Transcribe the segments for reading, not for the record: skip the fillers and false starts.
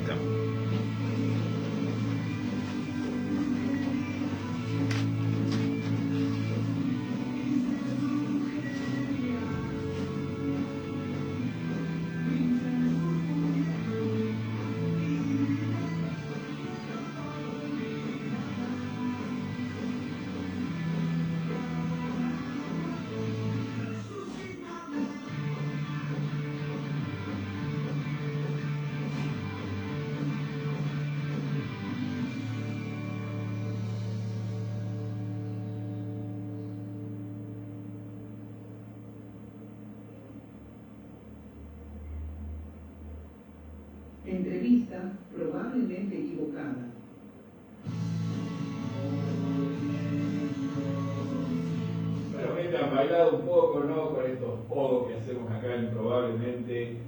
Entrevista. Entrevista probablemente equivocada. Bueno, gente, han bailado un poco, ¿no? Con estos pogos que hacemos acá en probablemente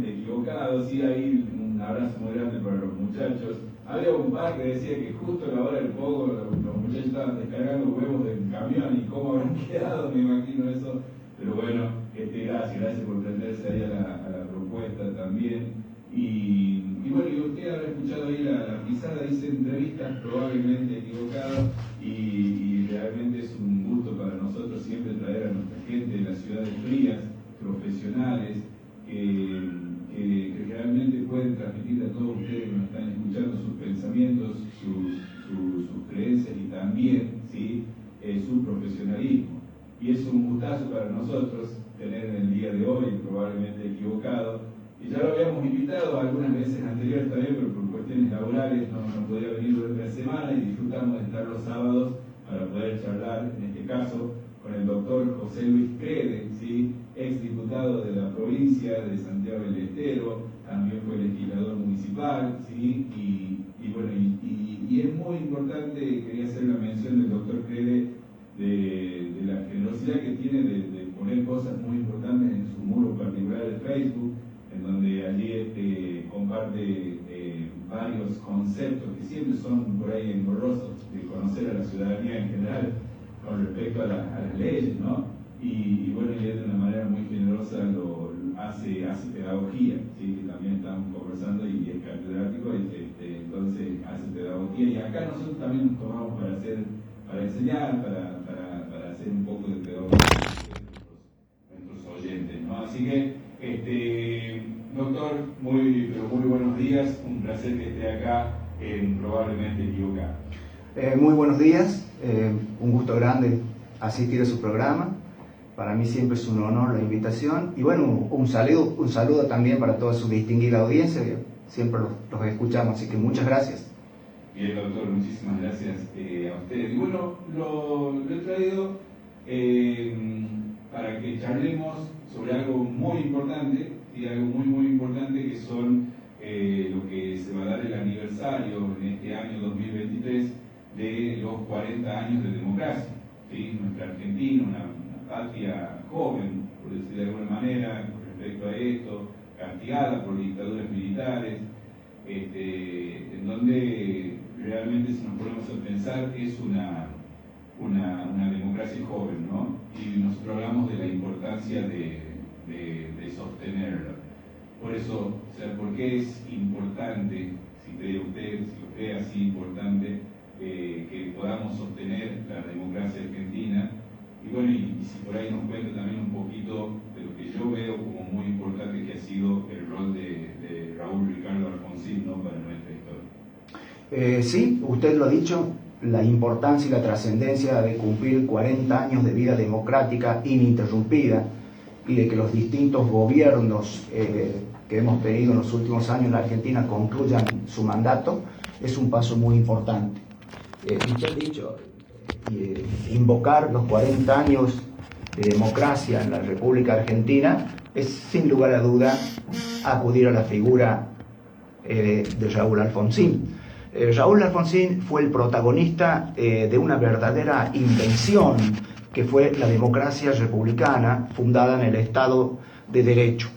equivocados. Y ahí un abrazo muy grande para los muchachos. Había un par que decía que justo a la hora del pogo los muchachos estaban descargando huevos del camión y cómo habrán quedado, me imagino eso. Pero bueno, gracias por prenderse ahí a la propuesta también. Y bueno, y usted habrá escuchado ahí la pizarra, dice entrevistas probablemente equivocado, y realmente es un gusto para nosotros siempre traer a nuestra gente de las ciudades frías, profesionales, que realmente pueden transmitir a todos ustedes que nos están escuchando sus pensamientos, sus creencias y también, ¿sí?, su profesionalismo. Y es un gustazo para nosotros tener en el día de hoy, probablemente equivocado. Y ya lo habíamos invitado algunas veces anteriores también, pero por cuestiones laborales no podía venir durante la semana, y disfrutamos de estar los sábados para poder charlar, en este caso, con el doctor José Luis Crede, ¿sí?, ex diputado de la provincia de Santiago del Estero, también fue legislador municipal, ¿sí?, y bueno, y es muy importante, quería hacer la mención del doctor Crede, de la generosidad que tiene de poner cosas muy importantes en su muro particular de Facebook, en donde allí comparte varios conceptos que siempre son por ahí engorrosos de conocer a la ciudadanía en general con respecto a las leyes, ¿no? Y bueno, y él de una manera muy generosa hace pedagogía, ¿sí?, que también estamos conversando, y es catedrático, entonces hace pedagogía, y acá nosotros también nos tomamos para enseñar, para hacer un poco de pedagogía a nuestros oyentes, ¿no? Así que, doctor, muy buenos días, un placer que esté acá en Probablemente Equivocado. Muy buenos días, un gusto grande asistir a su programa. Para mí siempre es un honor la invitación, y bueno, un saludo también para toda su distinguida audiencia, que siempre los escuchamos, así que muchas gracias. Bien, doctor, muchísimas gracias a usted. Y bueno, lo he traído para que charlemos sobre algo muy importante, y algo muy importante, que son lo que se va a dar el aniversario en este año 2023 de los 40 años de democracia, ¿sí? Nuestra Argentina, una patria joven, por decir de alguna manera, con respecto a esto, castigada por dictaduras militares, en donde realmente, si nos ponemos a pensar, es una democracia joven, ¿no? Y nosotros hablamos de la importancia de sostenerla. Por eso, o sea, ¿por qué es importante, si cree usted, si lo cree así importante, que podamos sostener la democracia argentina? Y bueno, y si por ahí nos cuenta también un poquito de lo que yo veo como muy importante, que ha sido el rol de Raúl Ricardo Alfonsín, ¿no?, para nuestra historia. Sí, usted lo ha dicho, la importancia y la trascendencia de cumplir 40 años de vida democrática ininterrumpida, y de que los distintos gobiernos que hemos tenido en los últimos años en la Argentina concluyan su mandato, es un paso muy importante. Usted ha dicho, invocar los 40 años de democracia en la República Argentina es, sin lugar a duda, acudir a la figura de Raúl Alfonsín. Raúl Alfonsín fue el protagonista de una verdadera invención, que fue la democracia republicana fundada en el Estado de Derecho.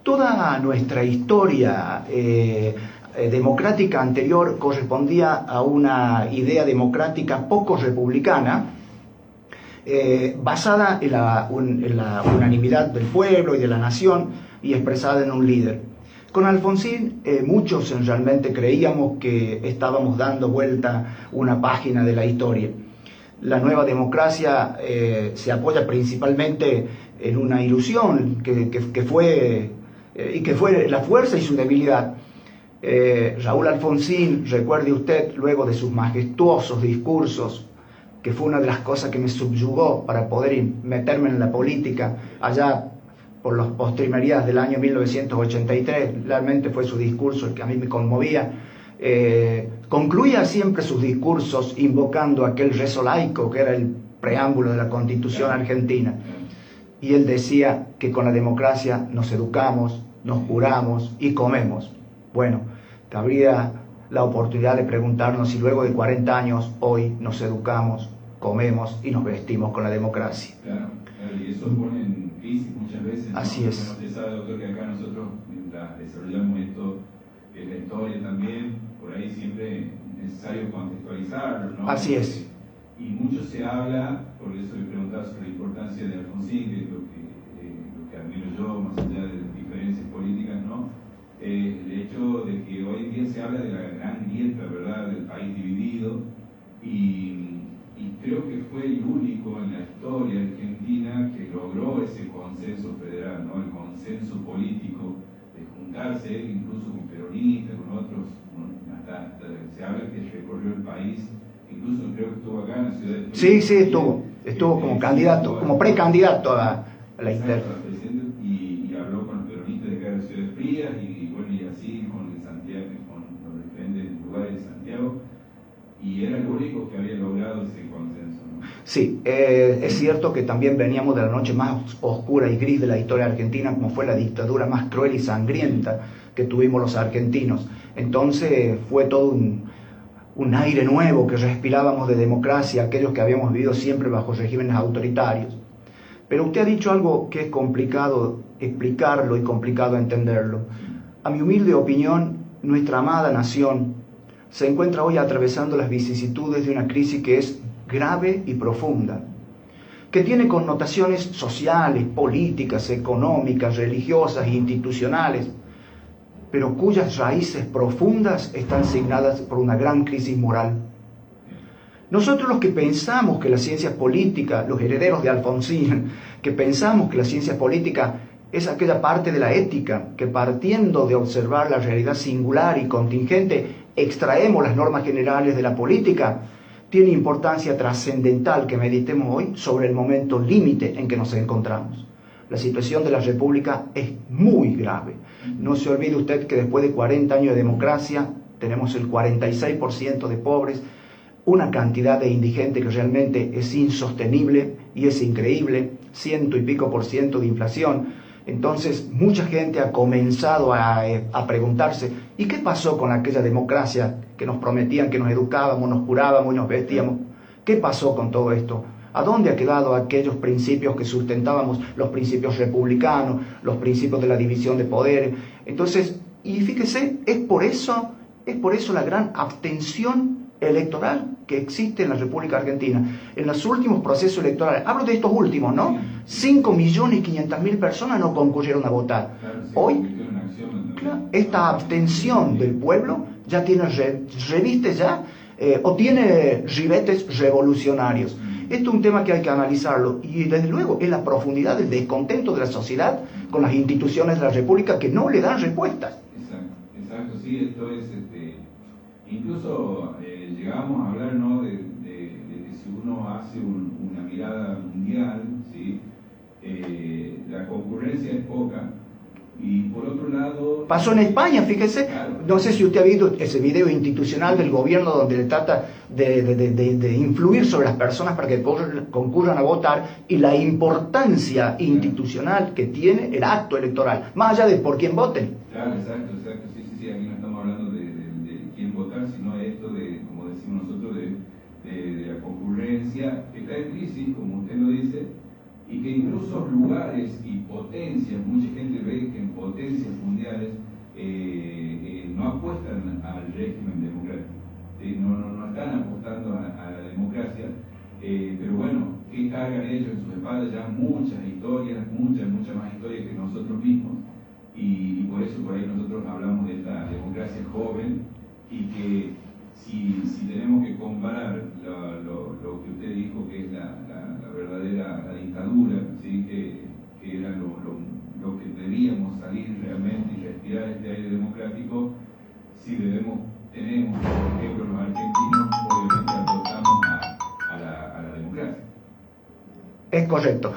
Toda nuestra historia democrática anterior correspondía a una idea democrática poco republicana, basada en la unanimidad del pueblo y de la nación, y expresada en un líder. Con Alfonsín, muchos realmente creíamos que estábamos dando vuelta una página de la historia. La nueva democracia se apoya principalmente en una ilusión que fue la fuerza y su debilidad. Raúl Alfonsín, recuerde usted, luego de sus majestuosos discursos, que fue una de las cosas que me subyugó para poder meterme en la política allá por las postrimerías del año 1983, realmente fue su discurso el que a mí me conmovía. Concluía siempre sus discursos invocando aquel rezo laico que era el preámbulo de la Constitución argentina. Y él decía que con la democracia nos educamos, nos curamos y comemos. Bueno, cabría la oportunidad de preguntarnos si luego de 40 años hoy nos educamos, comemos y nos vestimos con la democracia. Claro, y eso pone en crisis muchas veces, ¿no? Así es. Bueno, usted sabe, doctor, que acá nosotros, mientras desarrollamos esto, en la historia también, por ahí siempre es necesario contextualizarlo, ¿no? Así es. Y mucho se habla, por eso le preguntaba sobre la importancia de Alfonsín, que es lo que admiro yo, más allá de las diferencias políticas, ¿no? El hecho de que hoy en día se habla de la gran grieta, ¿verdad?, del país dividido, y creo que fue el único en la historia argentina que logró ese consenso federal, ¿no?, el consenso político de juntarse, incluso con peronistas, con otros, hasta se habla que recorrió el país, incluso creo que estuvo acá en la ciudad de Turín. Sí, estuvo como candidato, como precandidato a la interna. Y habló con los peronistas de acá de la ciudad de Frías, y bueno, y así con el Santiago, con los diferentes lugares de Santiago, y era el único que había logrado ese consenso, ¿no? Sí, es cierto que también veníamos de la noche más oscura y gris de la historia argentina, como fue la dictadura más cruel y sangrienta que tuvimos los argentinos. Entonces fue todo un aire nuevo que respirábamos de democracia, aquellos que habíamos vivido siempre bajo regímenes autoritarios. Pero usted ha dicho algo que es complicado explicarlo y complicado entenderlo. A mi humilde opinión, nuestra amada nación se encuentra hoy atravesando las vicisitudes de una crisis que es grave y profunda, que tiene connotaciones sociales, políticas, económicas, religiosas e institucionales, pero cuyas raíces profundas están signadas por una gran crisis moral. Nosotros los que pensamos que la ciencia política, los herederos de Alfonsín, que pensamos que la ciencia política es aquella parte de la ética que, partiendo de observar la realidad singular y contingente, extraemos las normas generales de la política, tiene importancia trascendental que meditemos hoy sobre el momento límite en que nos encontramos. La situación de la República es muy grave. No se olvide usted que después de 40 años de democracia tenemos el 46% de pobres, una cantidad de indigentes que realmente es insostenible y es increíble, 100 y pico por ciento de inflación. Entonces mucha gente ha comenzado a preguntarse, ¿y qué pasó con aquella democracia que nos prometían que nos educábamos, nos curábamos y nos vestíamos? ¿Qué pasó con todo esto? ¿A dónde ha quedado aquellos principios que sustentábamos, los principios republicanos, los principios de la división de poderes? Entonces, y fíjese, es por eso la gran abstención electoral que existe en la República Argentina. En los últimos procesos electorales, hablo de estos últimos, ¿no? 5.500.000 personas no concurrieron a votar. Hoy, esta abstención del pueblo ya tiene reviste ya, o tiene ribetes revolucionarios. Esto es un tema que hay que analizarlo, y desde luego es la profundidad del descontento de la sociedad con las instituciones de la República que no le dan respuestas. Exacto, sí, esto es, incluso llegamos a hablar, ¿no?, de que si uno hace una mirada mundial, ¿sí?, la concurrencia es poca. Y por otro lado... Pasó en España, fíjese, claro. No sé si usted ha visto ese video institucional del gobierno donde le trata de influir sobre las personas para que concurran a votar, y la importancia institucional que tiene el acto electoral, más allá de por quién voten. Claro, exacto, sí, aquí no estamos hablando de quién votar, sino de esto de, como decimos nosotros, de la concurrencia, que está en crisis, como usted lo dice, y que incluso lugares y potencias, mucha gente ve que en potencias mundiales no apuestan al régimen democrático, ¿sí? No están apostando a la democracia, pero bueno, ¿qué cargan ellos en sus espaldas? Ya muchas historias, muchas más historias que nosotros mismos, y por eso por ahí nosotros hablamos de esta democracia joven, y que si tenemos que comparar lo que usted dijo que es la verdadera la dictadura, ¿sí? que era lo que debíamos salir realmente y respirar este aire democrático, si tenemos, por ejemplo, los argentinos, obviamente apostamos a la democracia. Es correcto.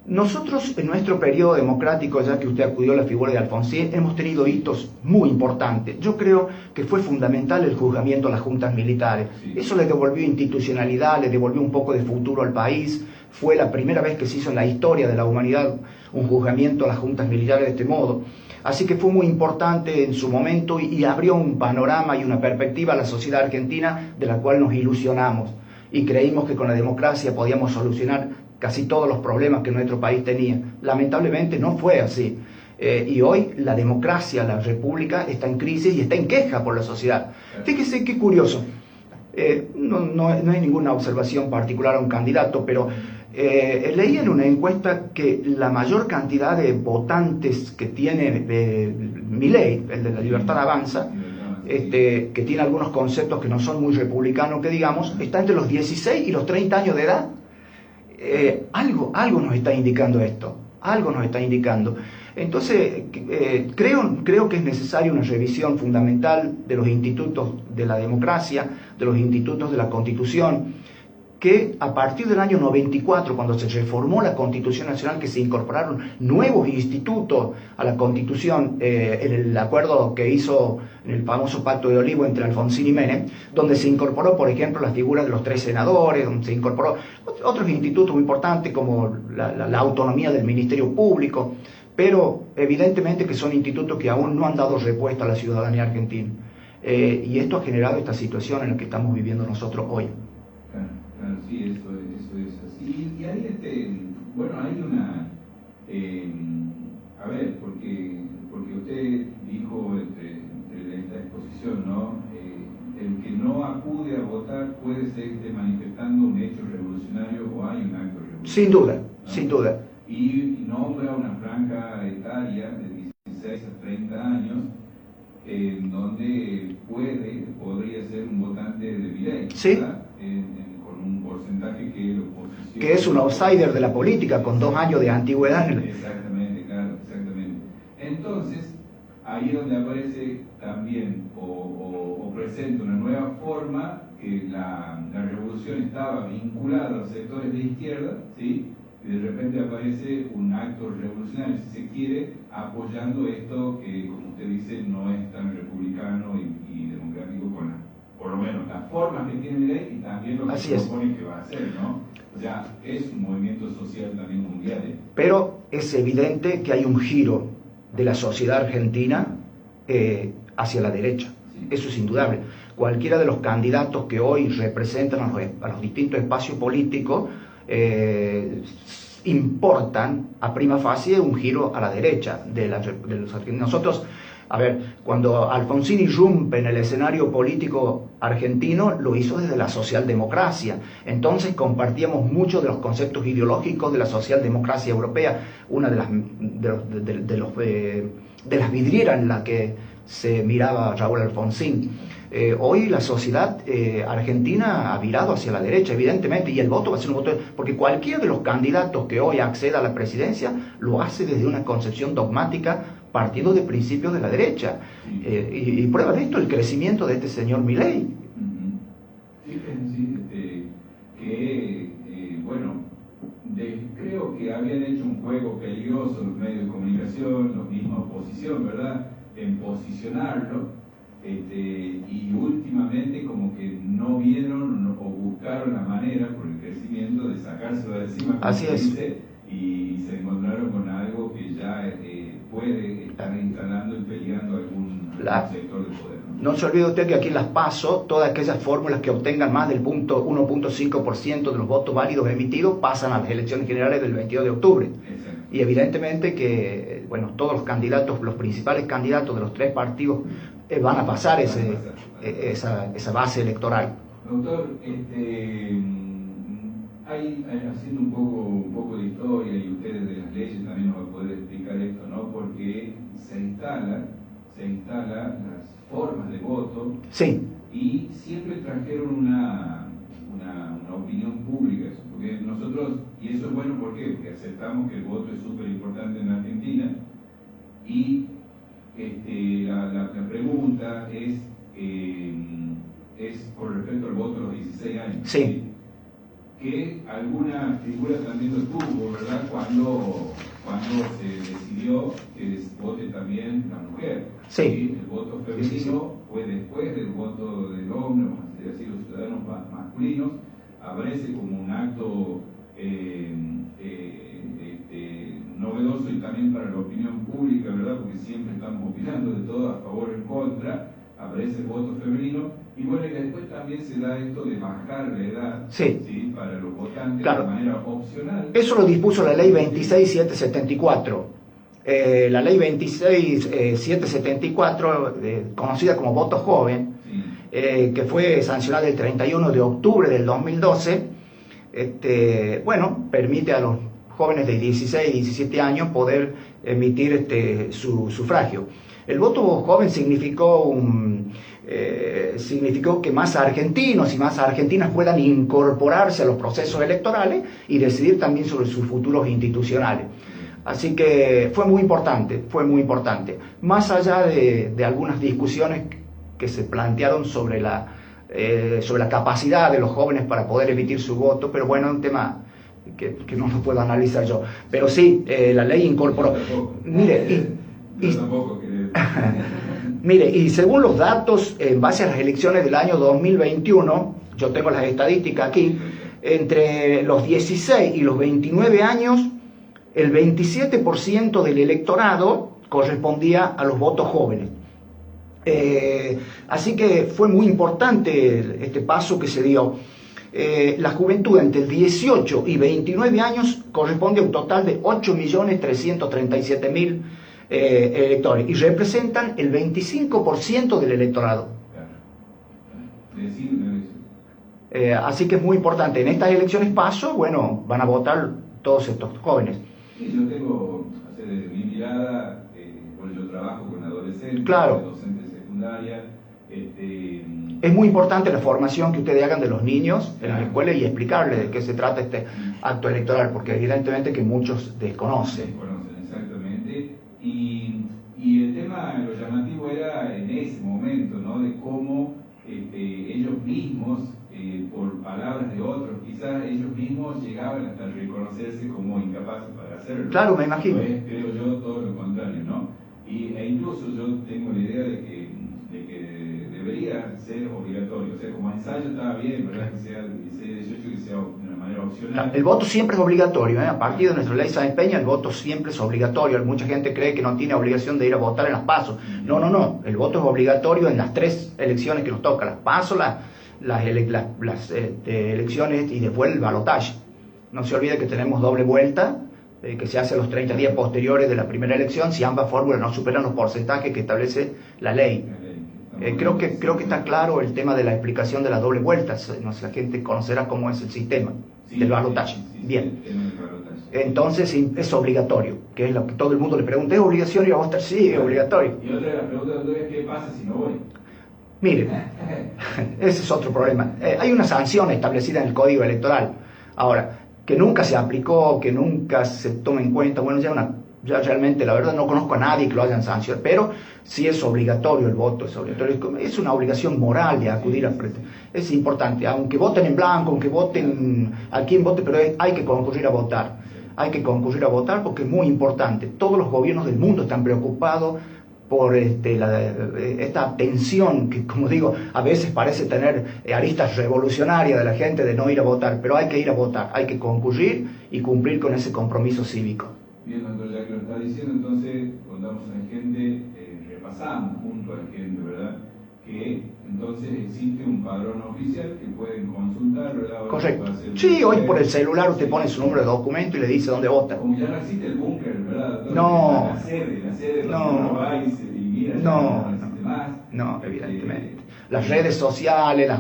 Nosotros en nuestro periodo democrático, ya que usted acudió a la figura de Alfonsín, hemos tenido hitos muy importantes. Yo creo que fue fundamental el juzgamiento a las juntas militares. Sí. Eso le devolvió institucionalidad, le devolvió un poco de futuro al país. Fue la primera vez que se hizo en la historia de la humanidad un juzgamiento a las juntas militares de este modo. Así que fue muy importante en su momento y abrió un panorama y una perspectiva a la sociedad argentina de la cual nos ilusionamos y creímos que con la democracia podíamos solucionar casi todos los problemas que nuestro país tenía. Lamentablemente no fue así. Y hoy la democracia, la república, está en crisis y está en queja por la sociedad. Fíjese qué curioso. No hay ninguna observación particular a un candidato, pero leí en una encuesta que la mayor cantidad de votantes que tiene Milei, el de la Libertad Avanza, que tiene algunos conceptos que no son muy republicanos, que digamos, está entre los 16 y los 30 años de edad. Algo nos está indicando esto, algo nos está indicando. Entonces, creo que es necesaria una revisión fundamental de los institutos de la democracia, de los institutos de la Constitución, que a partir del año 94, cuando se reformó la Constitución Nacional, que se incorporaron nuevos institutos a la Constitución, en el acuerdo que hizo en el famoso Pacto de Olivo entre Alfonsín y Menem, donde se incorporó, por ejemplo, la figura de los 3 senadores, donde se incorporó otros institutos muy importantes como la autonomía del Ministerio Público, pero evidentemente que son institutos que aún no han dado respuesta a la ciudadanía argentina. Y esto ha generado esta situación en la que estamos viviendo nosotros hoy. Claro, sí, eso es así. Y ahí, bueno, hay una... a ver, porque usted dijo entre esta exposición, ¿no? El que no acude a votar puede ser que esté manifestando un hecho revolucionario o hay un acto revolucionario. Sin duda, ¿no? sin duda. Y nombra una franja etaria de 16 a 30 años en donde podría ser un votante de Milei, sí. ¿verdad? Con un porcentaje que la oposición... Que es un outsider de la política, con 2 años de antigüedad. Exactamente, claro, exactamente. Entonces, ahí es donde aparece también o presenta una nueva forma, que la revolución estaba vinculada a los sectores de izquierda, ¿sí? Y de repente aparece un acto revolucionario, si se quiere, apoyando esto que, como usted dice, no es tan republicano y democrático por lo menos las formas que tiene Milei y también lo que se propone que va a hacer, ¿no? O sea, es un movimiento social también mundial. Pero es evidente que hay un giro de la sociedad argentina hacia la derecha. Sí. Eso es indudable. Cualquiera de los candidatos que hoy representan a los distintos espacios políticos importan a prima facie un giro a la derecha de los argentinos. Nosotros, a ver, cuando Alfonsín irrumpe en el escenario político argentino, lo hizo desde la socialdemocracia. Entonces compartíamos muchos de los conceptos ideológicos de la socialdemocracia europea, una de las vidrieras en las que se miraba Raúl Alfonsín. Hoy la sociedad argentina ha virado hacia la derecha, evidentemente, y el voto va a ser un voto, porque cualquiera de los candidatos que hoy acceda a la presidencia lo hace desde una concepción dogmática, partiendo de principios de la derecha. Y prueba de esto el crecimiento de este señor Milei. Bueno, creo que habían hecho un juego peligroso los medios de comunicación, la misma oposición, ¿verdad?, en posicionarlo. Y últimamente como que no vieron o buscaron la manera por el crecimiento de sacárselo de encima, como así es. Dice, y se encontraron con algo que ya puede estar instalando y peleando algún sector del poder, ¿no? No se olvide usted que aquí en las PASO, todas aquellas fórmulas que obtengan más del 1.5% de los votos válidos emitidos pasan a las elecciones generales del 22 de octubre. Exacto. Y evidentemente que, bueno, todos los candidatos, los principales candidatos de los 3 partidos van a pasar esa base electoral. Doctor, haciendo un poco de historia, y ustedes de las leyes también nos van a poder explicar esto, ¿no? Porque se instalan las formas de voto, Sí, y siempre trajeron una opinión pública, eso, porque nosotros, y eso es bueno, ¿por qué? Porque aceptamos que el voto es súper importante en Argentina, y la pregunta es por respecto al voto a los 16 años. sí. Que alguna figura también lo tuvo, ¿verdad? Cuando se decidió que vote también la mujer. Sí. El voto femenino fue después del voto del hombre, vamos a decir, los ciudadanos masculinos, aparece como un acto novedoso, y también para la opinión pública, ¿verdad? Porque siempre estamos opinando de todo, a favor o en contra, aparece el voto femenino. Y bueno, y después también se da esto de bajar la edad, Sí. para los votantes, Claro. de manera opcional. Eso lo dispuso la ley 26774. La ley 26774, conocida como voto joven, Sí. que fue sancionada el 31 de octubre del 2012, bueno, permite a los jóvenes de 16 y 17 años poder emitir su sufragio. El voto joven significó que más argentinos y más argentinas puedan incorporarse a los procesos electorales y decidir también sobre sus futuros institucionales. Así que fue muy importante, Más allá de algunas discusiones que se plantearon sobre la capacidad de los jóvenes para poder emitir su voto, pero bueno, es un tema que no lo puedo analizar yo. Pero sí, la ley incorporó. Mire, y según los datos, en base a las elecciones del año 2021, yo tengo las estadísticas aquí, entre los 16 y los 29 años, el 27% del electorado correspondía a los votos jóvenes. Así que fue muy importante este paso que se dio. La juventud entre 18 y 29 años corresponde a un total de 8.337.000 electores, y representan el 25% del electorado. Así que es muy importante. En estas elecciones PASO, bueno, van a votar todos estos jóvenes. Sí, yo tengo, desde mi mirada, bueno, yo trabajo con adolescentes, Claro. docentes de secundaria. Es muy importante la formación que ustedes hagan de los niños en la escuela y explicarles de qué se trata este acto electoral, porque evidentemente que muchos desconocen. Exactamente. Y el tema, lo llamativo era en ese momento, ¿no? De cómo ellos mismos, por palabras de otros, quizás ellos mismos llegaban hasta reconocerse como incapaces para hacerlo. Claro, me imagino. Pues, creo yo, todo lo contrario, ¿no? E incluso yo tengo la idea de que debería ser obligatorio. O sea, como ensayo estaba bien, ¿verdad? Que sea 16, 18, que sea de una manera opcional. El voto siempre es obligatorio, A partir de nuestra ley Sáenz Peña, el voto siempre es obligatorio. Mucha gente cree que no tiene obligación de ir a votar en las PASO. No. El voto es obligatorio en las 3 elecciones que nos tocan: las PASO, las elecciones y después el balotaje. No se olvide que tenemos doble vuelta, que se hace a los 30 días posteriores de la primera elección, si ambas fórmulas no superan los porcentajes que establece la ley. Creo que está claro el tema de la explicación de la doble vuelta. No sé, la gente conocerá cómo es el sistema del balotaje. Bien. Entonces es obligatorio, que es lo que todo el mundo le pregunta: ¿es obligación ir a votar? Sí, es obligatorio. Y otra de las preguntas es: ¿qué pasa si no voy? Mire, ese es otro problema. Hay una sanción establecida en el Código Electoral. Ahora, que nunca se aplicó, que nunca se toma en cuenta, bueno, ya realmente, la verdad, no conozco a nadie que lo hayan sancionado, pero sí es obligatorio el voto, es obligatorio. Es una obligación moral de acudir a... Es importante, aunque voten en blanco, aunque voten a quien vote, pero hay que concurrir a votar. Hay que concurrir a votar porque es muy importante. Todos los gobiernos del mundo están preocupados por esta tensión que, como digo, a veces parece tener aristas revolucionarias de la gente de no ir a votar, pero hay que ir a votar, hay que concurrir y cumplir con ese compromiso cívico. Bien, doctor, ya que lo está diciendo, entonces contamos a la gente, repasamos junto a la gente, ¿verdad? Que entonces existe un padrón oficial que pueden consultar, ¿verdad? Correcto. Sí, hoy por el celular usted pone su número de documento y le dice dónde vota. Como ya no existe el búnker, ¿verdad? No. La sede donde No. uno va y mira, No. existe más. No, evidentemente. las redes sociales,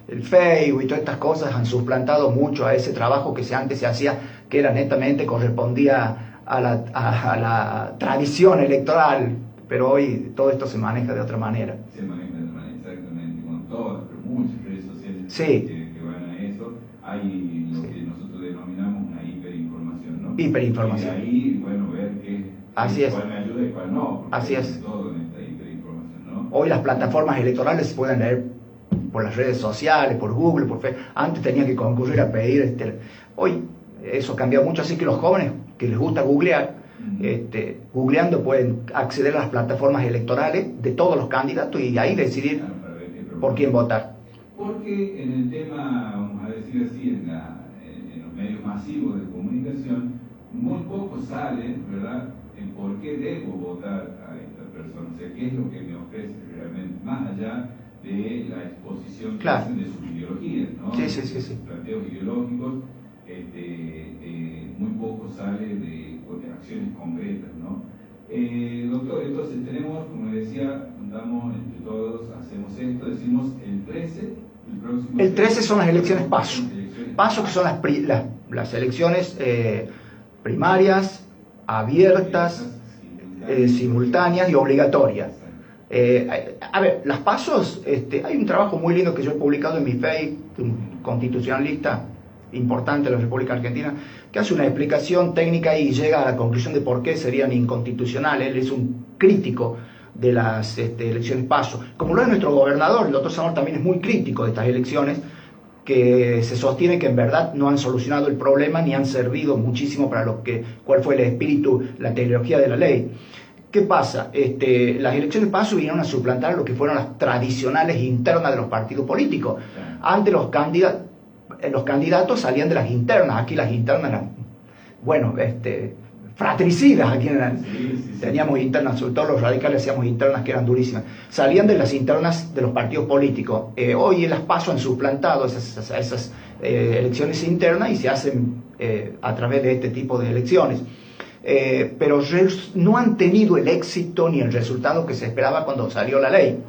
el Facebook y todas estas cosas han suplantado mucho a ese trabajo que antes se hacía, que era netamente correspondía a la tradición electoral, pero hoy todo esto se maneja de otra manera. Se maneja de otra manera, exactamente, con todas, pero muchas redes sociales Sí. que van a eso. Hay lo que nosotros denominamos una hiperinformación, ¿no? Hiperinformación. Y de ahí, bueno, ver Así es. cuál me ayuda y cuál no. Así es. Todo en esta hiperinformación, ¿no? Hoy las plataformas electorales se pueden leer por las redes sociales, por Google, por Facebook. Antes tenía que concurrir a pedir. Hoy eso ha cambiado mucho, así que los jóvenes que les gusta googlear, googleando pueden acceder a las plataformas electorales de todos los candidatos y ahí decidir Claro, para ver qué por quién votar. Porque en el tema, vamos a decir así, en los medios masivos de comunicación, muy poco sale, ¿verdad?, en por qué debo votar a esta persona, o sea, qué es lo que me ofrece realmente, más allá de la exposición que Claro. hacen de sus ideologías, ¿no? Sí. Planteos ideológicos, muy poco sale de acciones concretas, ¿no? Doctor, entonces tenemos, como le decía, andamos entre todos, hacemos esto, decimos el 13, el próximo... El 13 son las elecciones PASO. Elecciones PASO, que son las elecciones primarias, abiertas, simultáneas y obligatorias. A ver, las PASOs, hay un trabajo muy lindo que yo he publicado en mi Facebook, un constitucionalista importante de la República Argentina, que hace una explicación técnica y llega a la conclusión de por qué serían inconstitucionales. Él es un crítico de las elecciones PASO, como lo es nuestro gobernador. El doctor Zamora también es muy crítico de estas elecciones, que se sostiene que en verdad no han solucionado el problema ni han servido muchísimo para cuál fue el espíritu, la teleología de la ley. ¿Qué pasa? Las elecciones PASO vinieron a suplantar lo que fueron las tradicionales internas de los partidos políticos. Antes los candidatos salían de las internas. Aquí las internas eran, bueno, fratricidas. Aquí teníamos internas, sobre todo los radicales hacíamos internas que eran durísimas. Salían de las internas de los partidos políticos. Hoy las PASO han suplantado esas elecciones internas y se hacen a través de este tipo de elecciones. Pero no han tenido el éxito ni el resultado que se esperaba cuando salió la ley.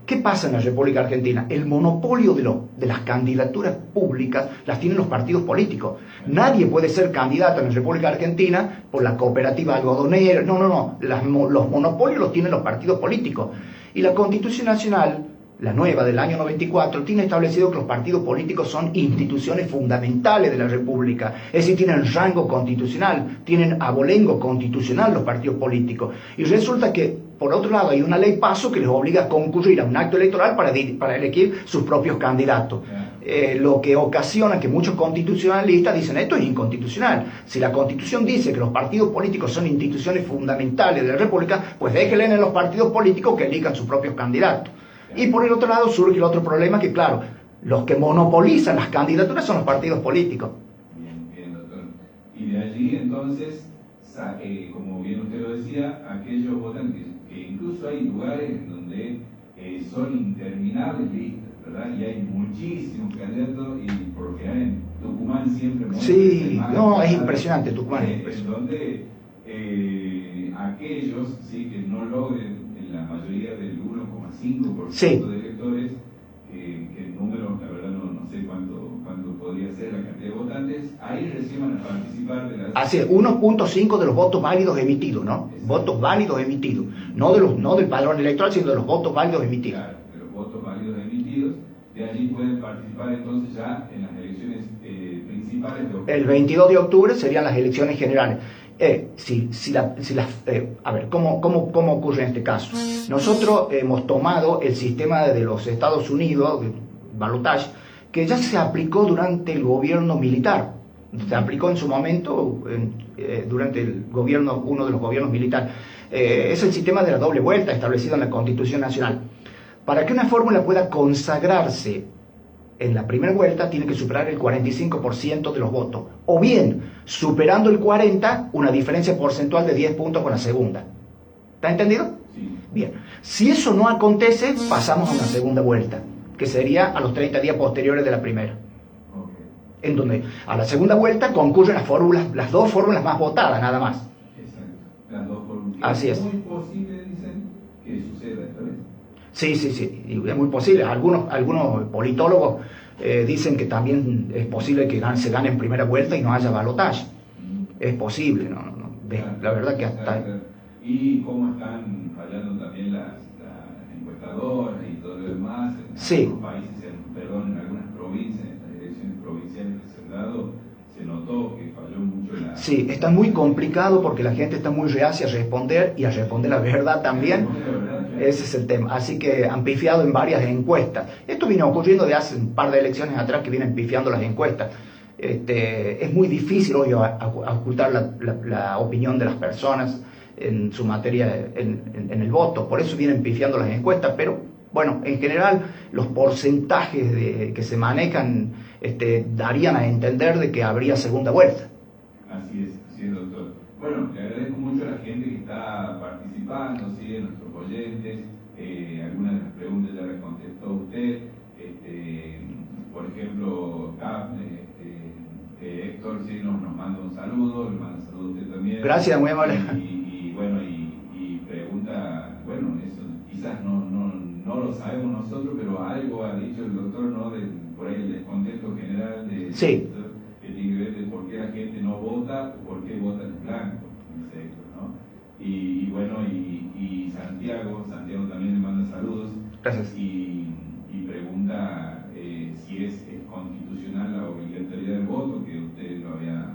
¿Qué pasa en la República Argentina? El monopolio de las candidaturas públicas las tienen los partidos políticos. Nadie puede ser candidato en la República Argentina por la cooperativa algodonera. No. Los monopolios los tienen los partidos políticos. Y la Constitución Nacional, la nueva del año 94, tiene establecido que los partidos políticos son instituciones fundamentales de la República. Es decir, tienen rango constitucional, tienen abolengo constitucional los partidos políticos. Y resulta que, por otro lado, hay una ley PASO que les obliga a concurrir a un acto electoral para elegir sus propios candidatos. Lo que ocasiona que muchos constitucionalistas dicen esto es inconstitucional. Si la Constitución dice que los partidos políticos son instituciones fundamentales de la República, pues déjenle en los partidos políticos que elijan sus propios candidatos. Y por el otro lado surge el otro problema que, claro, los que monopolizan las candidaturas son los partidos políticos. Bien, doctor. Y de allí, entonces, como bien usted lo decía, aquellos votantes, que incluso hay lugares en donde son interminables listas, ¿verdad? Y hay muchísimos candidatos, y por lo general en Tucumán siempre... Sí, no, es impresionante Tucumán. En donde aquellos, sí, que no logren en la mayoría del 1,5% Sí. de electores, que el número, la verdad, no sé cuánto podría ser la cantidad de votantes, ahí recién van a participar de las... Así es, 1.5 de los votos válidos emitidos, ¿no? Exacto. Votos válidos emitidos. No del padrón electoral, sino de los votos válidos emitidos. Claro, de los votos válidos emitidos, de allí pueden participar entonces ya en las elecciones principales de octubre. El 22 de octubre serían las elecciones generales. A ver, ¿cómo ocurre en este caso? Nosotros hemos tomado el sistema de los Estados Unidos, de balotage, que ya se aplicó durante el gobierno militar. Se aplicó en su momento durante uno de los gobiernos militares. Es el sistema de la doble vuelta establecido en la Constitución Nacional. Para que una fórmula pueda consagrarse en la primera vuelta, tiene que superar el 45% de los votos. O bien, superando el 40%, una diferencia porcentual de 10 puntos con la segunda. ¿Está entendido? Sí. Bien. Si eso no acontece, pasamos a una segunda vuelta, que sería a los 30 días posteriores de la primera. Okay. En donde a la segunda vuelta concurren las dos fórmulas más votadas, nada más. Exacto. Las dos fórmulas. Así es. Muy posible, dicen, que suceda esta vez. Sí, y es muy posible. Algunos politólogos dicen que también es posible que se gane en primera vuelta y no haya balotaje. Es posible, la verdad que hasta... Y cómo están fallando también las encuestadoras y todo lo demás en sí. algunos países, en algunas provincias, en las elecciones provinciales que se han dado, se notó que falló mucho la... Sí, está muy complicado porque la gente está muy reacia a responder y a responder la verdad también. Ese es el tema. Así que han pifiado en varias encuestas. Esto viene ocurriendo de hace un par de elecciones atrás que vienen pifiando las encuestas. Es muy difícil hoy ocultar la opinión de las personas en su materia, en el voto. Por eso vienen pifiando las encuestas, pero bueno, en general los porcentajes que se manejan darían a entender de que habría segunda vuelta. Así es, doctor. Bueno, le agradezco mucho a la gente que está participando, ¿sí? A nuestros oyentes. Algunas de las preguntas ya las contestó usted. Por ejemplo, Héctor sí nos manda un saludo, le manda un saludo a usted también. Gracias, muy amable. Y pregunta, bueno, eso quizás no lo sabemos nosotros, pero algo ha dicho el doctor, ¿no? Por ahí el descontento general sí. Que tiene que ver de por qué la gente no vota o por qué vota en blanco, ¿no? Y Santiago también le manda saludos. Gracias. Y pregunta si es constitucional la obligatoriedad del voto, que usted lo había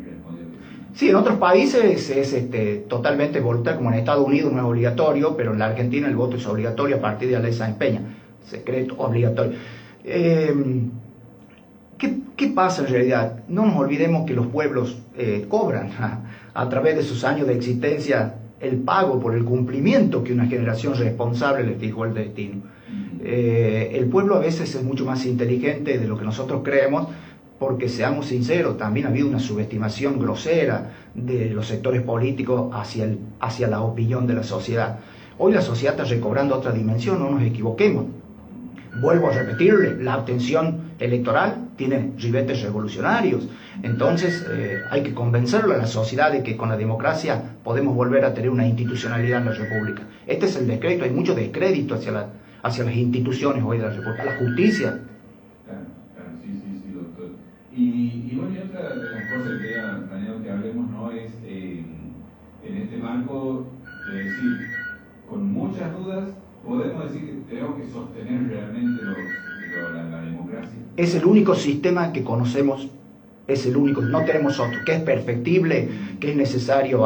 respondido. Sí, en otros países es totalmente voluntario, como en Estados Unidos no es obligatorio, pero en la Argentina el voto es obligatorio a partir de la ley Sáenz Peña, secreto obligatorio. ¿Qué pasa en realidad? No nos olvidemos que los pueblos cobran a través de sus años de existencia el pago por el cumplimiento que una generación responsable les fijó el destino. El pueblo a veces es mucho más inteligente de lo que nosotros creemos, porque seamos sinceros, también ha habido una subestimación grosera de los sectores políticos hacia la opinión de la sociedad. Hoy la sociedad está recobrando otra dimensión, no nos equivoquemos. Vuelvo a repetirle, la abstención electoral tiene ribetes revolucionarios. Entonces hay que convencerlo a la sociedad de que con la democracia podemos volver a tener una institucionalidad en la República. Este es el descrédito, hay mucho descrédito hacia las instituciones hoy de la República, la justicia. Claro, sí, doctor. Y bueno, y otra de las cosas que había planeado que hablemos, ¿no? Es en este marco de decir, con muchas dudas, podemos decir que tenemos que sostener realmente la democracia. Es el único sistema que conocemos, es el único, no tenemos otro, que es perfectible, que es necesario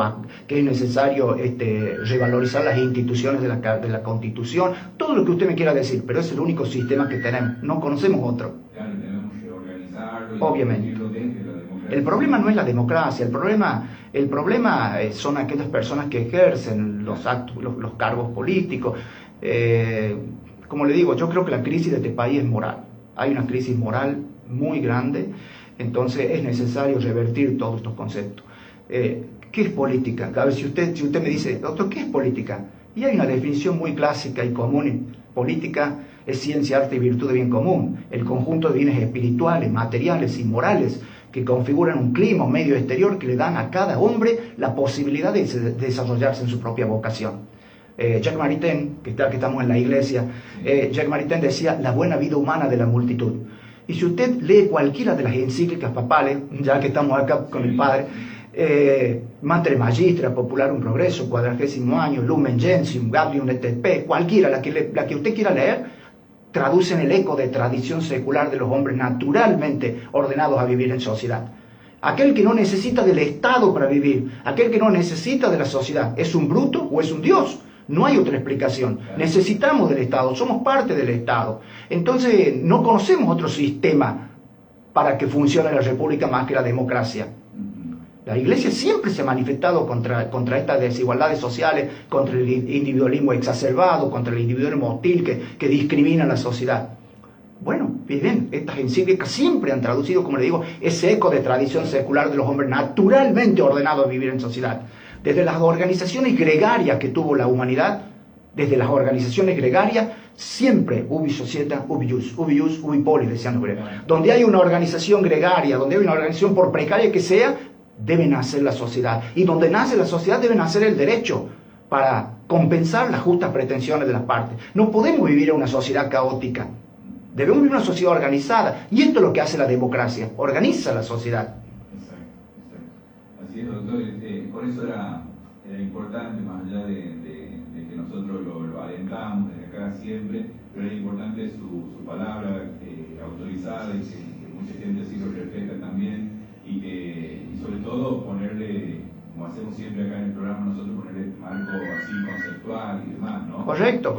revalorizar las instituciones de la Constitución, todo lo que usted me quiera decir, pero es el único sistema que tenemos, no conocemos otro. Claro, tenemos que organizarlo y obviamente. desde la democracia. El problema no es la democracia, el problema son aquellas personas que ejercen los cargos políticos. Como le digo, yo creo que la crisis de este país es moral. Hay una crisis moral muy grande, entonces es necesario revertir todos estos conceptos. ¿Qué es política? A ver, si usted me dice, doctor, ¿qué es política? Y hay una definición muy clásica y común. Política es ciencia, arte y virtud de bien común, el conjunto de bienes espirituales, materiales y morales que configuran un clima, un medio exterior que le dan a cada hombre la posibilidad de desarrollarse en su propia vocación. Jacques Maritain, que estamos en la iglesia, Jacques Maritain decía la buena vida humana de la multitud. Y si usted lee cualquiera de las encíclicas papales, ya que estamos acá con el padre, Mater Magistra, Popularum Progresso, 40º año, Lumen Gentium, Gaudium et Spes, cualquiera, la que usted quiera leer, traducen el eco de tradición secular de los hombres naturalmente ordenados a vivir en sociedad. Aquel que no necesita del Estado para vivir, aquel que no necesita de la sociedad, ¿es un bruto o es un dios? No hay otra explicación. Necesitamos del Estado, somos parte del Estado. Entonces no conocemos otro sistema para que funcione la República más que la democracia. La Iglesia siempre se ha manifestado contra estas desigualdades sociales, contra el individualismo exacerbado, contra el individualismo hostil que discrimina a la sociedad. Bueno, bien, estas encíclicas siempre han traducido, como le digo, ese eco de tradición secular de los hombres naturalmente ordenados a vivir en sociedad. Desde las organizaciones gregarias que tuvo la humanidad, desde las organizaciones gregarias, siempre ubi societa, ubi ius, ubi polis, decían los griegos. Donde hay una organización gregaria, donde hay una organización por precaria que sea, debe nacer la sociedad. Y donde nace la sociedad debe nacer el derecho. para compensar las justas pretensiones de las partes. No podemos vivir en una sociedad caótica. Debemos vivir en una sociedad organizada. Y esto es lo que hace la democracia. Organiza la sociedad. Exacto. Así es, doctor. Por eso era importante, más allá de que nosotros lo alentamos desde acá siempre, pero era importante su palabra autorizada y que mucha gente así lo respeta también y sobre todo ponerle, como hacemos siempre acá en el programa, nosotros ponerle marco así conceptual y demás, ¿no? Correcto.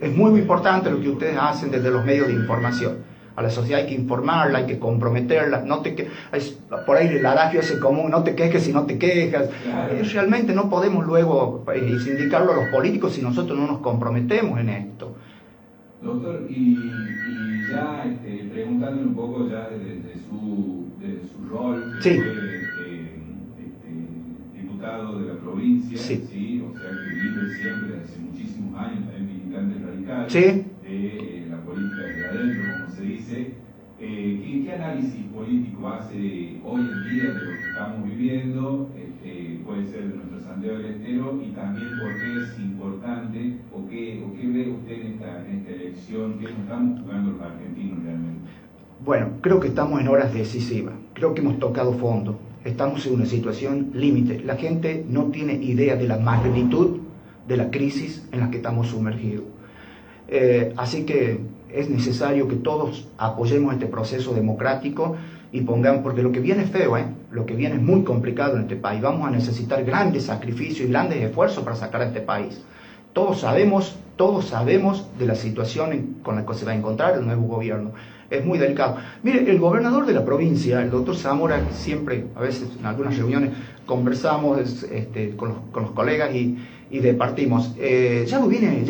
Es muy importante lo que ustedes hacen desde los medios de información. A la sociedad hay que informarla, hay que comprometerla. Por ahí el adagio ese común, no te quejes si no te quejas. Claro. Realmente no podemos luego sindicarlo a los políticos si nosotros no nos comprometemos en esto. Doctor, y ya preguntándole un poco ya de su rol, que Sí. fue diputado de la provincia, Sí. O sea que vive siempre, hace muchísimos años, también militante radical Sí. de la política de adentro, como se dice. ¿Qué análisis político hace hoy en día de lo que estamos viviendo? Puede ser de nuestro Santiago del Estero, y también por qué es importante o qué ve usted en esta elección, qué nos estamos jugando los argentinos realmente. Bueno, creo que estamos en horas decisivas. Creo que hemos tocado fondo. Estamos en una situación límite. La gente no tiene idea de la magnitud de la crisis en la que estamos sumergidos. Así que es necesario que todos apoyemos este proceso democrático y pongamos, porque lo que viene es feo, lo que viene es muy complicado en este país. Vamos a necesitar grandes sacrificios y grandes esfuerzos para sacar a este país. Todos sabemos de la situación con la que se va a encontrar el nuevo gobierno. Es muy delicado. Mire, el gobernador de la provincia, el doctor Zamora, siempre, a veces en algunas reuniones, conversamos con los colegas y departimos. Ya lo viene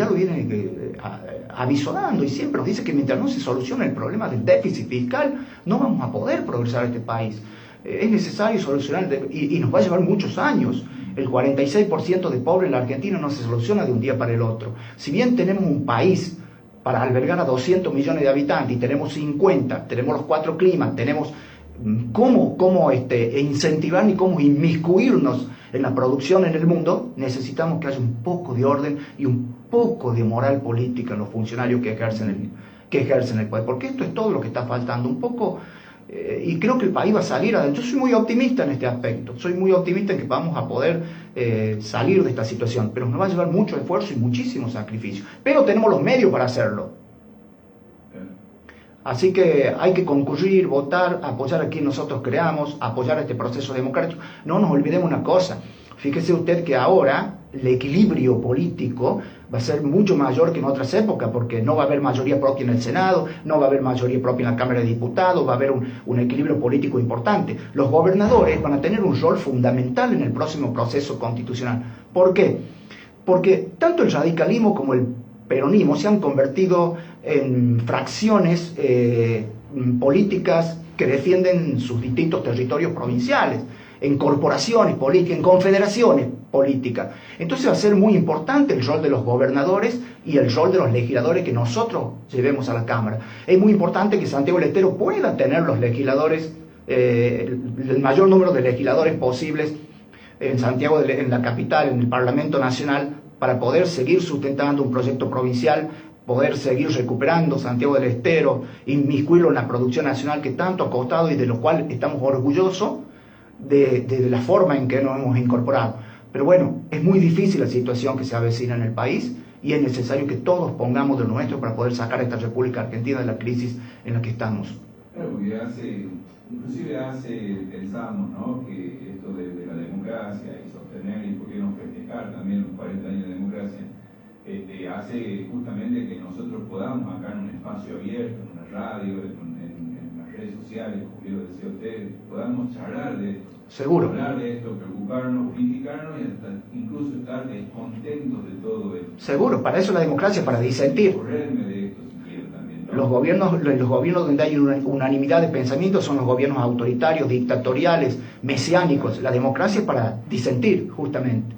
avisorando y siempre nos dice que mientras no se solucione el problema del déficit fiscal, no vamos a poder progresar este país. Es necesario solucionar, y nos va a llevar muchos años. El 46% de pobres en la Argentina no se soluciona de un día para el otro. Si bien tenemos un país para albergar a 200 millones de habitantes y tenemos 50, tenemos los 4 climas, tenemos cómo incentivar ni cómo inmiscuirnos en la producción en el mundo, necesitamos que haya un poco de orden y un poco de moral política en los funcionarios que ejercen el poder, porque esto es todo lo que está faltando, un poco, y creo que el país va a salir adelante. Yo soy muy optimista en este aspecto, soy muy optimista en que vamos a poder salir de esta situación, pero nos va a llevar mucho esfuerzo y muchísimo sacrificio, pero tenemos los medios para hacerlo. Así que hay que concurrir, votar, apoyar a quien nosotros creamos, apoyar este proceso democrático. No nos olvidemos una cosa, fíjese usted que ahora el equilibrio político va a ser mucho mayor que en otras épocas, porque no va a haber mayoría propia en el Senado, no va a haber mayoría propia en la Cámara de Diputados, va a haber un equilibrio político importante. Los gobernadores van a tener un rol fundamental en el próximo proceso constitucional. ¿Por qué? Porque tanto el radicalismo como el peronismo se han convertido en fracciones políticas que defienden sus distintos territorios provinciales, en corporaciones políticas, en confederaciones políticas. Entonces va a ser muy importante el rol de los gobernadores y el rol de los legisladores que nosotros llevemos a la Cámara. Es muy importante que Santiago del Estero pueda tener los legisladores, el mayor número de legisladores posibles en Santiago, en la capital, en el Parlamento Nacional, para poder seguir sustentando un proyecto provincial, poder seguir recuperando Santiago del Estero, inmiscuirlo en la producción nacional que tanto ha costado y de lo cual estamos orgullosos de la forma en que nos hemos incorporado. Pero bueno, es muy difícil la situación que se avecina en el país y es necesario que todos pongamos de lo nuestro para poder sacar a esta República Argentina de la crisis en la que estamos. Claro, porque inclusive pensamos, ¿no?, que esto de la democracia y sostener y por qué no festejar también los 40 años de democracia, hace justamente que nosotros podamos acá en un espacio abierto, en una radio, en las redes sociales, como bien lo decía usted, podamos charlar de esto. Seguro. Hablar de esto, preocuparnos, criticarnos y hasta incluso estar descontentos de todo esto. Seguro, para eso la democracia, para disentir. Correrme de esto si quiero también, ¿no? Los gobiernos donde hay una unanimidad de pensamiento son los gobiernos autoritarios, dictatoriales, mesiánicos. La democracia es para disentir, justamente.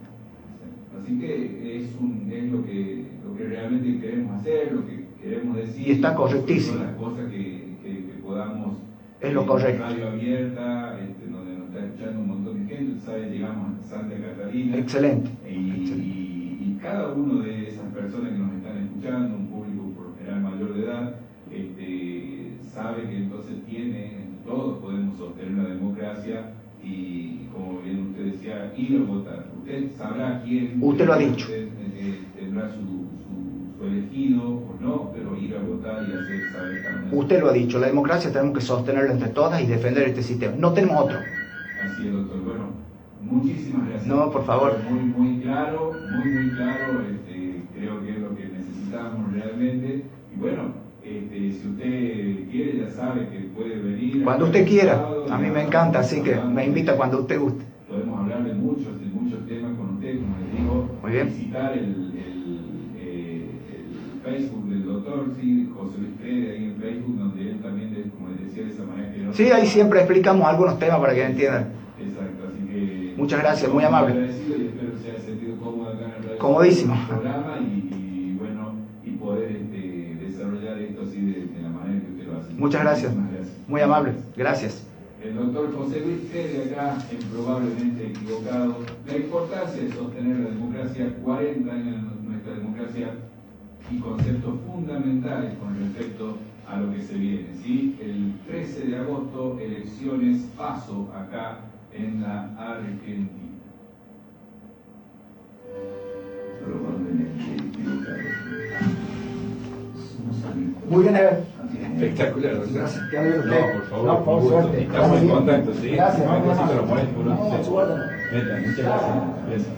Así que es lo que realmente queremos hacer, lo que queremos decir. Y está correctísimo. Las cosas que podamos. Es lo correcto. Radio abierta, donde nos está escuchando un montón de gente, ¿sabes? Llegamos a Santa Catarina. Excelente. Y cada uno de esas personas que nos están escuchando, un público por lo general mayor de edad, sabe que entonces todos podemos sostener la democracia y, como bien usted decía, ir a votar. Usted sabrá quién. Usted lo ha dicho. Tendrá su elegido o no, pero ir a votar y hacer saber también. Usted lo ha dicho, la democracia tenemos que sostenerla entre todas y defender este sistema. No tenemos otro. Así es, doctor. Bueno, muchísimas gracias. No, por favor. Muy claro, muy claro. Creo que es lo que necesitamos realmente. Y bueno, si usted quiere, ya sabe que puede venir. Cuando usted quiera. A mí me encanta, así que me invita cuando usted guste. Podemos hablar de muchos temas con usted, como les digo. Muy bien. Visitar el Facebook del doctor, sí, José Luis Fede, ahí en Facebook, donde él también, como les decía, de esa manera que no... Sí, ahí siempre explicamos algunos temas para que entiendan. Exacto, así que... Muchas gracias, muy amable. Agradecido y espero que se haya sentido cómodo acá en el radio. Comodísimo. Programa y bueno, y poder desarrollar esto así de la manera que usted lo hace. Muchas gracias. Muy amable. Gracias. El doctor José Luis Fede, acá, en Probablemente Equivocado, la importancia de sostener la democracia, 40 años de nuestra democracia y conceptos fundamentales con respecto a lo que se viene. ¿Sí? El 13 de agosto, elecciones PASO acá en la Argentina. Probablemente Equivocado. Muy bien, Ever. Espectacular, doctor. Gracias. ¿Qué amigo usted? No, por favor, No, por gusto. suerte. Estamos en contacto, ¿sí? Gracias, Cualquier vamos a cosita lo molesto, No, a su orden. Muchas gracias. Gracias.